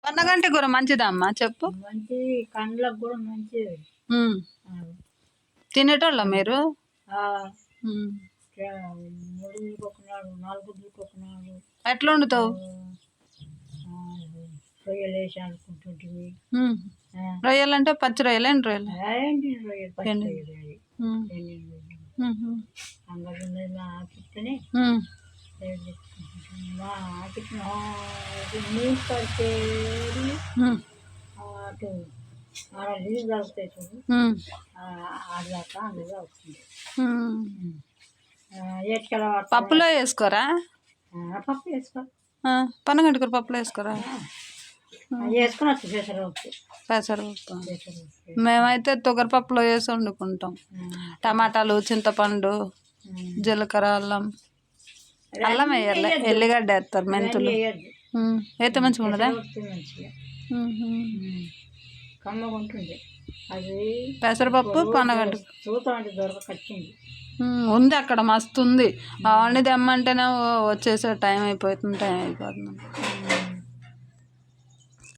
పొన్నగంటి కూర మంచిదమ్మా చెప్పు. మంచి కండ్లకు కూడా మంచిది. తినేటోళ్ళ మీరు? 3 గుడ్లకొకనాడు 4 గుడ్లకొకనాడు. ఎట్లా వండుతావు? రొయ్యలు వేసి అనుకుంటుంటివి. రొయ్యలు అంటే పచ్చి రొయ్యలు, ఎండు రొయ్యలు? రొయ్యలు పచ్చి రొయ్యలు అంగడి ఆకిస్తేనే మా ఆకిట్టిన నీళ్ళు పడితే అటు ఆడ నీళ్ళు తాగుతాయి చూడు, ఆడదాకా అందులో అవుతుంది. పప్పులో వేసుకోరా? పప్పు వేసుకో. పొన్నగంటి కూర పప్పులో వేసుకోరా? వేసుకోవచ్చు పెసరపప్పు. మేమైతే తొగరపప్పులో వేసి వండుకుంటాం. టమాటాలు, చింతపండు, జీలకర్ర, అల్లం వేయాలి, ఎల్లిగడ్డ వేస్తారు, మెంతులు అయితే మంచిగా ఉండదా? కమ్మగుంటుంది అది పెసరపప్పు. పొన్నగంటి చూద్దామంటే దొరకచ్చింది ఉంది అక్కడ, మస్తు ఉంది. అవన్నీ తెమ్మంటేనే వచ్చేసే టైం అయిపోతుంది.